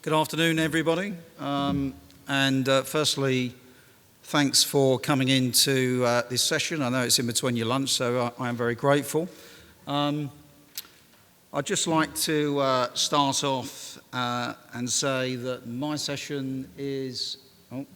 Good afternoon, everybody. Firstly, thanks for coming into this session. I know it's in between your lunch, so I am very grateful. I'd just like to start off and say that my session is, hang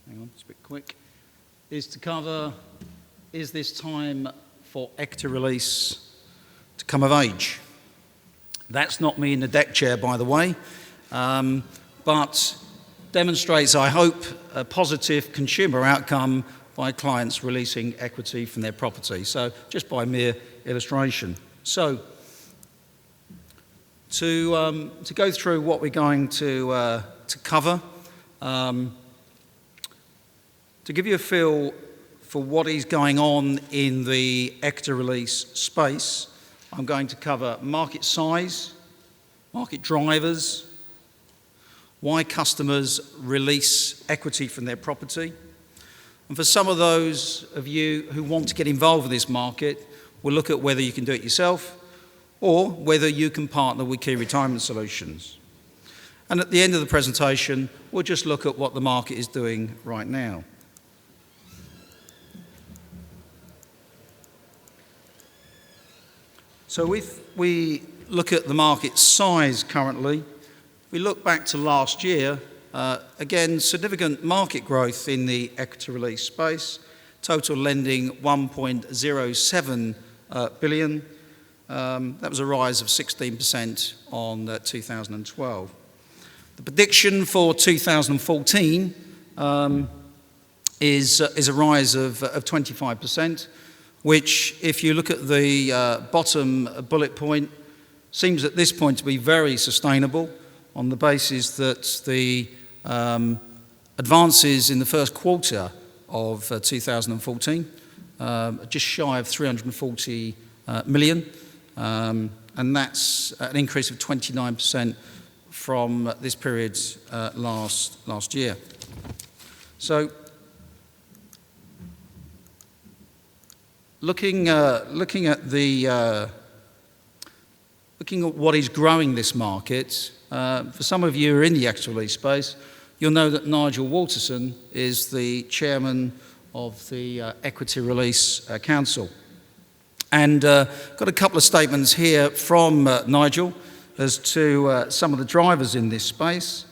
on, it's a bit quick, is to cover, is this time for equity release to come of age? That's not me in the deck chair, by the way. But demonstrates, I hope, a positive consumer outcome by clients releasing equity from their property. So just by mere illustration. So to go through what we're going to cover, to give you a feel for what is going on in the equity release space, I'm going to cover market size, market drivers, why customers release equity from their property. And for some of those of you who want to get involved in this market, we'll look at whether you can do it yourself or whether you can partner with Key Retirement Solutions. And at the end of the presentation, we'll just look at what the market is doing right now. So if we look at the market size currently, we look back to last year, again, significant market growth in the equity release space, total lending 1.07 billion. That was a rise of 16% on 2012. The prediction for 2014 is a rise of 25%, which, if you look at the bottom bullet point, seems at this point to be very sustainable, on the basis that the advances in the first quarter of 2014 just shy of 340 million, and that's an increase of 29% from this period last year. So looking at what is growing this market, for some of you who are in the equity release space, you'll know that Nigel Waterson is the chairman of the Equity Release Council. And got a couple of statements here from Nigel as to some of the drivers in this space.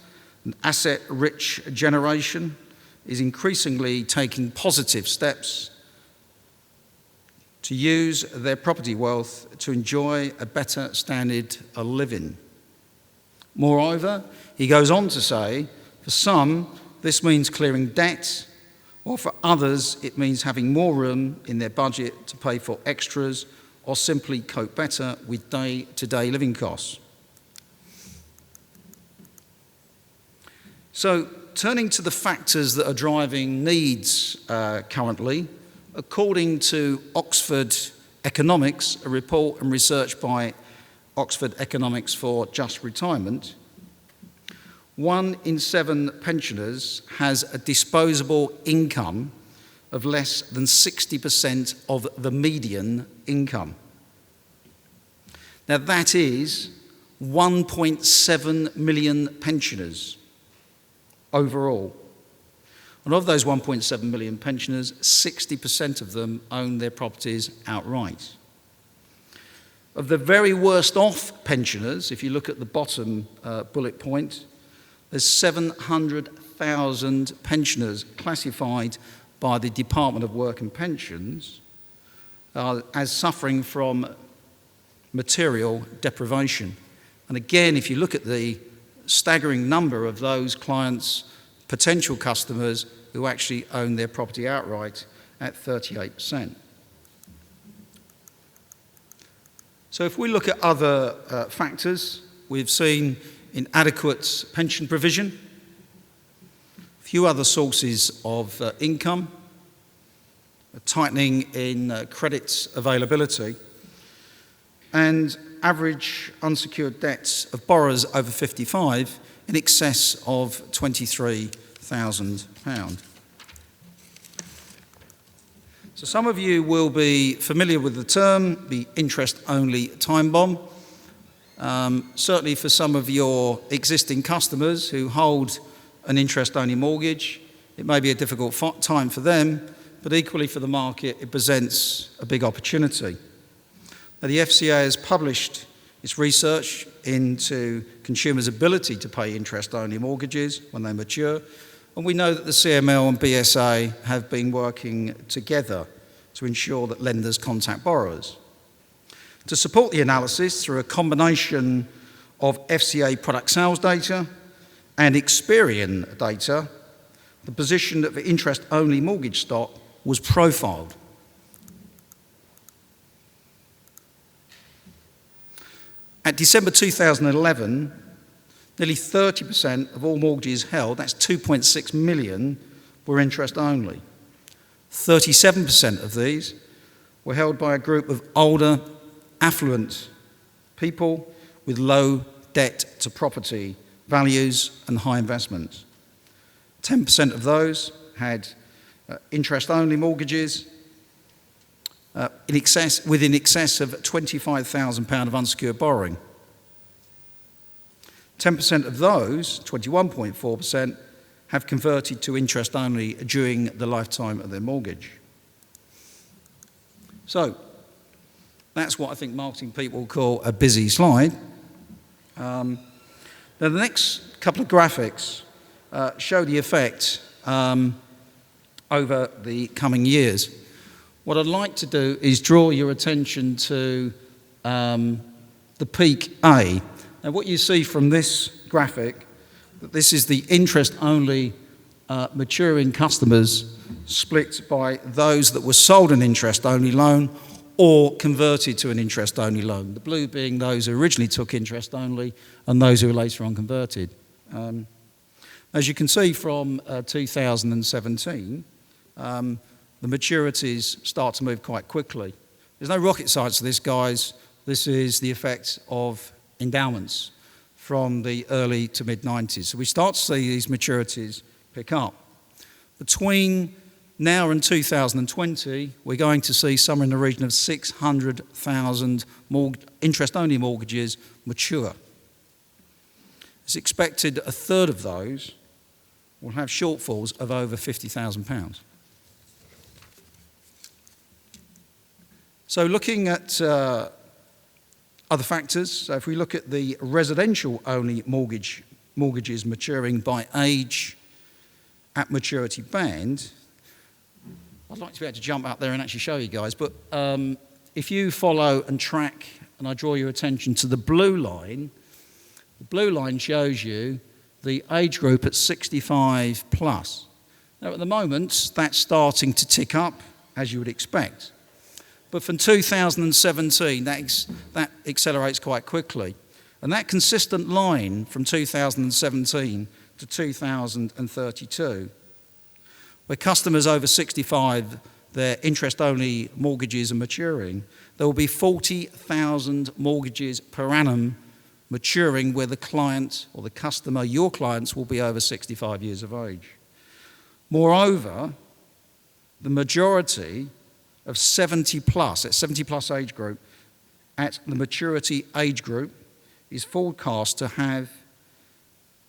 An asset-rich generation is increasingly taking positive steps to use their property wealth to enjoy a better standard of living. Moreover, he goes on to say, for some, this means clearing debt, or for others, it means having more room in their budget to pay for extras or simply cope better with day-to-day living costs. So, turning to the factors that are driving needs currently, according to Oxford Economics, a report and research by Oxford Economics for Just Retirement, 1 in 7 pensioners has a disposable income of less than 60% of the median income. Now that is 1.7 million pensioners overall. And of those 1.7 million pensioners, 60% of them own their properties outright. Of the very worst off pensioners, if you look at the bottom bullet point, there's 700,000 pensioners classified by the Department of Work and Pensions as suffering from material deprivation. And again, if you look at the staggering number of those clients, potential customers who actually own their property outright at 38%. So if we look at other factors, we've seen inadequate pension provision, a few other sources of income, a tightening in credit availability, and average unsecured debts of borrowers over 55 in excess of £23,000. So some of you will be familiar with the term, the interest-only time bomb. Certainly for some of your existing customers who hold an interest-only mortgage, it may be a difficult time for them, but equally for the market, it presents a big opportunity. Now, the FCA has published its research into consumers' ability to pay interest-only mortgages when they mature, and we know that the CML and BSA have been working together to ensure that lenders contact borrowers. To support the analysis through a combination of FCA product sales data and Experian data, the position of interest-only mortgage stock was profiled. At December 2011, nearly 30% of all mortgages held, that's 2.6 million, were interest-only. 37% of these were held by a group of older, affluent people with low debt to property values and high investments. 10% of those had interest-only mortgages with in excess of £25,000 of unsecured borrowing. 10% of those, 21.4%, have converted to interest-only during the lifetime of their mortgage. So, that's what I think marketing people call a busy slide. Now, the next couple of graphics show the effect over the coming years. What I'd like to do is draw your attention to the peak A. Now, what you see from this graphic, that this is the interest-only maturing customers split by those that were sold an interest-only loan or converted to an interest-only loan. The blue being those who originally took interest-only and those who were later on converted. As you can see from 2017, the maturities start to move quite quickly. There's no rocket science to this, guys. This is the effect of endowments from the early to mid-90s. So we start to see these maturities pick up. Between now and 2020, we're going to see somewhere in the region of 600,000 interest-only mortgages mature. It's expected a third of those will have shortfalls of over £50,000. So looking at other factors, so if we look at the residential-only mortgages maturing by age at maturity band, I'd like to be able to jump out there and actually show you guys, but if you follow and track, and I draw your attention to the blue line shows you the age group at 65 plus. Now at the moment, that's starting to tick up, as you would expect. But from 2017, that accelerates quite quickly. And that consistent line from 2017 to 2032, where customers over 65, their interest-only mortgages are maturing, there will be 40,000 mortgages per annum maturing where the client or the customer, your clients, will be over 65 years of age. Moreover, the majority of 70 plus, that 70 plus age group, at the maturity age group, is forecast to have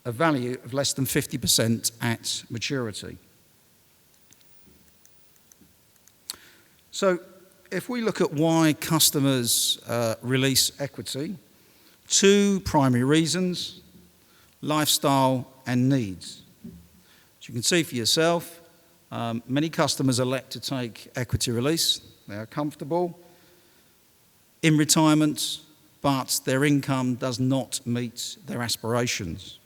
a value of less than 50% at maturity. So if we look at why customers release equity, two primary reasons: lifestyle and needs. As you can see for yourself, many customers elect to take equity release. They are comfortable in retirement, but their income does not meet their aspirations.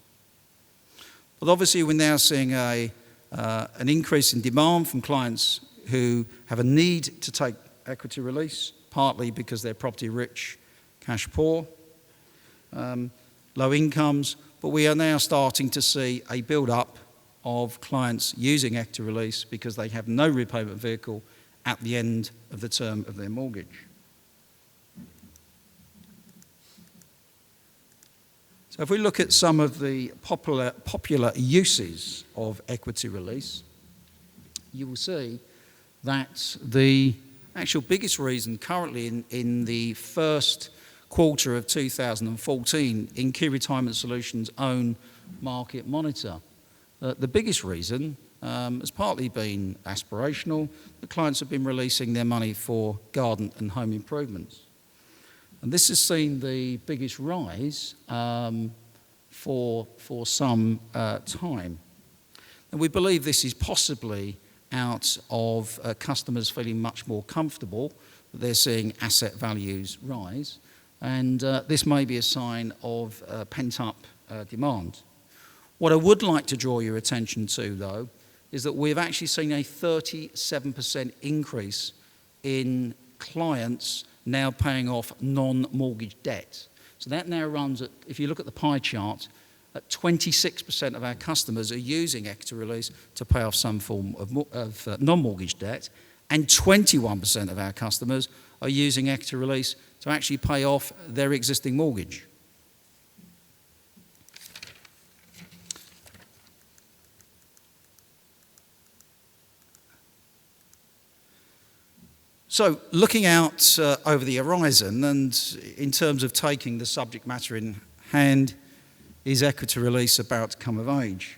But obviously we're now seeing an increase in demand from clients who have a need to take equity release, partly because they're property rich, cash poor, low incomes, but we are now starting to see a build-up of clients using equity release because they have no repayment vehicle at the end of the term of their mortgage. So if we look at some of the popular uses of equity release, you will see that the actual biggest reason currently in the first quarter of 2014 in Key Retirement Solutions' own market monitor. The biggest reason has partly been aspirational. The clients have been releasing their money for garden and home improvements. And this has seen the biggest rise for some time. And we believe this is possibly out of customers feeling much more comfortable that they're seeing asset values rise. And this may be a sign of pent-up demand. What I would like to draw your attention to, though, is that we've actually seen a 37% increase in clients now paying off non-mortgage debt. So that now runs at, if you look at the pie chart, at 26% of our customers are using equity release to pay off some form of non-mortgage debt, and 21% of our customers are using equity release to actually pay off their existing mortgage. So looking out over the horizon, and in terms of taking the subject matter in hand, is equity release about to come of age?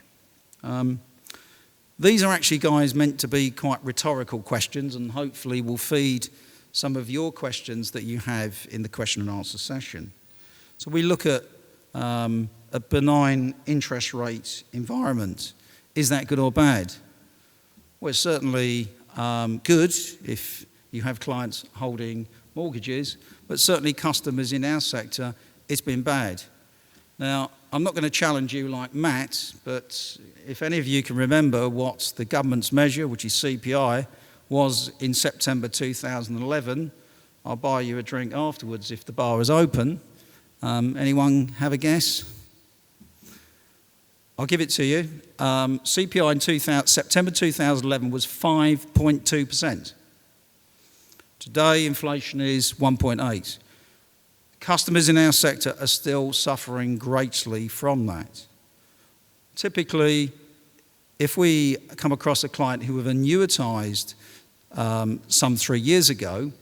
These are actually, guys, meant to be quite rhetorical questions, and hopefully will feed some of your questions that you have in the question and answer session. So we look at a benign interest rate environment. Is that good or bad? Well, it's certainly good if you have clients holding mortgages, but certainly customers in our sector, it's been bad. Now, I'm not going to challenge you like Matt, but if any of you can remember what the government's measure, which is CPI, was in September 2011, I'll buy you a drink afterwards if the bar is open. Anyone have a guess? I'll give it to you. CPI in September 2011 was 5.2%. Today, inflation is 1.8%. Customers in our sector are still suffering greatly from that. Typically, if we come across a client who have annuitised some 3 years ago,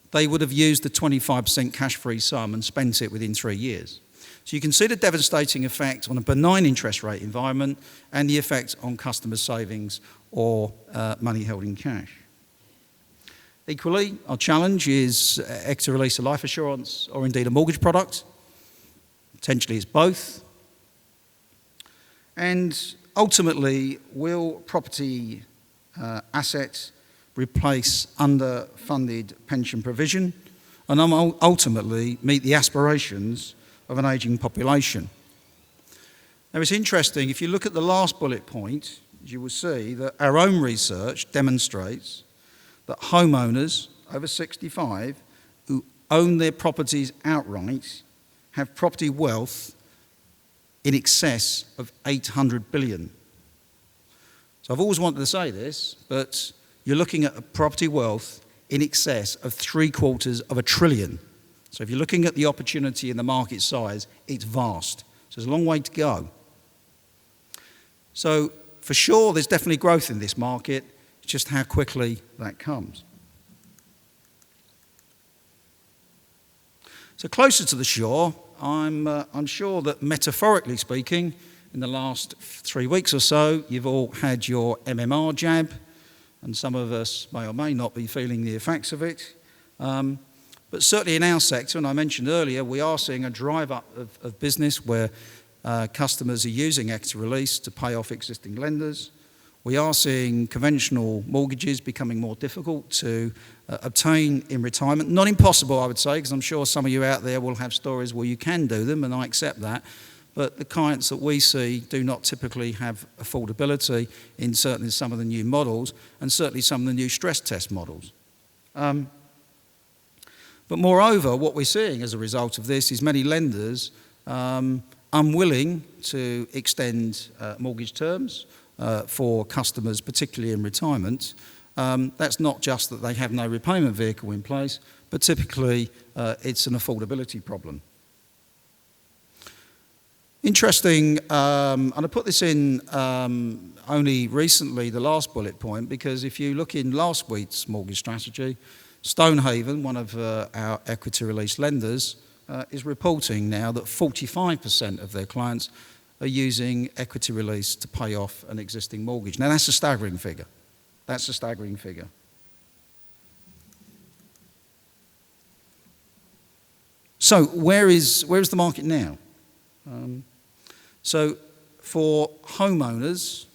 they would have used the 25% cash-free sum and spent it within 3 years. So you can see the devastating effect on a benign interest rate environment and the effect on customer savings or money held in cash. Equally, our challenge is equity release, a life assurance, or indeed a mortgage product. Potentially it's both. And ultimately, will property assets replace underfunded pension provision and ultimately meet the aspirations of an ageing population? Now, it's interesting, if you look at the last bullet point, you will see that our own research demonstrates that homeowners over 65 who own their properties outright have property wealth in excess of 800 billion. So I've always wanted to say this, but you're looking at a property wealth in excess of 750 billion. So if you're looking at the opportunity in the market size, it's vast. So there's a long way to go. So for sure, there's definitely growth in this market. Just how quickly that comes. So closer to the shore, I'm sure that metaphorically speaking, in the last 3 weeks or so, you've all had your MMR jab, and some of us may or may not be feeling the effects of it. But certainly in our sector, and I mentioned earlier, we are seeing a drive up of business where customers are using equity release to pay off existing lenders. We are seeing conventional mortgages becoming more difficult to obtain in retirement. Not impossible, I would say, because I'm sure some of you out there will have stories where you can do them, and I accept that. But the clients that we see do not typically have affordability in certainly some of the new models, and certainly some of the new stress test models. But moreover, what we're seeing as a result of this is many lenders unwilling to extend mortgage terms for customers, particularly in retirement. That's not just that they have no repayment vehicle in place, but typically it's an affordability problem. Interesting, and I put this in only recently, the last bullet point, because if you look in last week's mortgage strategy, Stonehaven, one of our equity release lenders, is reporting now that 45% of their clients are using equity release to pay off an existing mortgage. Now, that's a staggering figure. That's a staggering figure. So, where is the market now? So, for homeowners,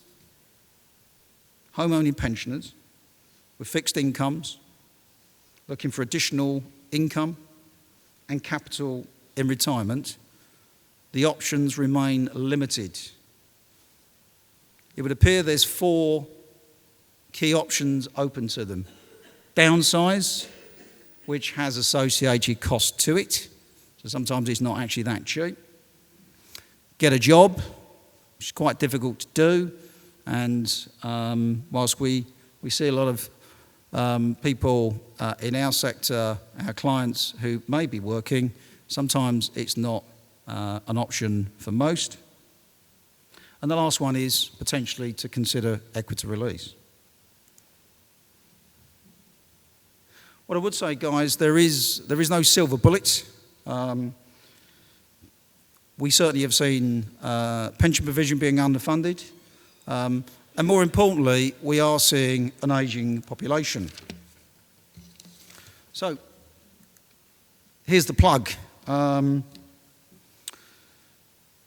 home-owning pensioners with fixed incomes, looking for additional income and capital in retirement, the options remain limited. It would appear there's 4 key options open to them. Downsize, which has associated cost to it, so sometimes it's not actually that cheap. Get a job, which is quite difficult to do, and whilst we see a lot of people in our sector, our clients who may be working, sometimes it's not an option for most. And the last one is potentially to consider equity release. What I would say, guys, there is no silver bullet. We certainly have seen pension provision being underfunded. And more importantly, we are seeing an ageing population. So, here's the plug.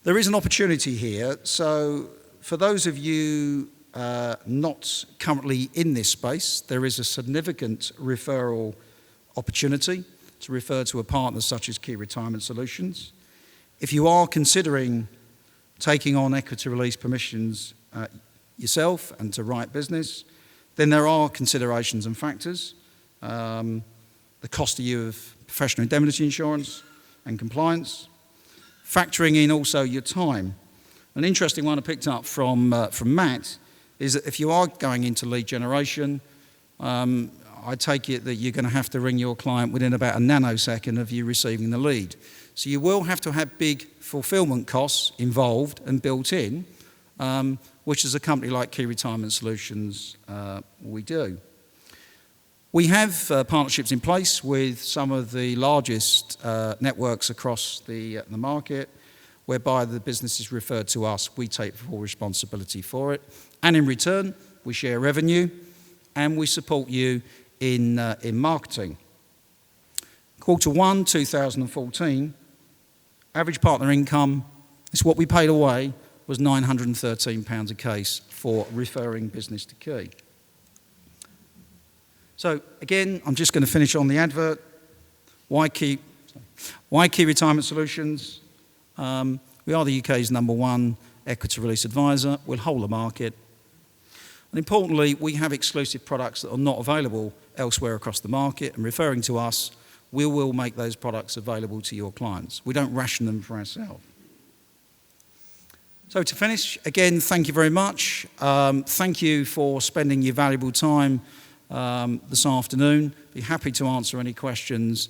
There is an opportunity here. So, for those of you not currently in this space, there is a significant referral opportunity to refer to a partner such as Key Retirement Solutions. If you are considering taking on equity release permissions yourself and to write business, then there are considerations and factors. The cost to you of professional indemnity insurance and compliance, factoring in also your time. An interesting one I picked up from Matt is that if you are going into lead generation, I take it that you're going to have to ring your client within about a nanosecond of you receiving the lead. So you will have to have big fulfillment costs involved and built in, which as a company like Key Retirement Solutions, we do. We have partnerships in place with some of the largest networks across the market, whereby the business is referred to us, we take full responsibility for it, and in return, we share revenue, and we support you in marketing. Q1 2014, average partner income, it's what we paid away, was £913 a case for referring business to Key. So again, I'm just going to finish on the advert. Why Key Retirement Solutions? We are the UK's #1 equity release advisor. We'll hold the market. And importantly, we have exclusive products that are not available elsewhere across the market, and referring to us, we will make those products available to your clients. We don't ration them for ourselves. So to finish, again, thank you very much. Thank you for spending your valuable time this afternoon. Be happy to answer any questions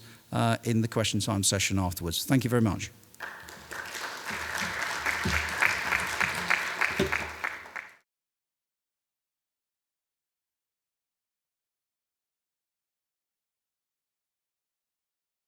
in the question time session afterwards. Thank you very much.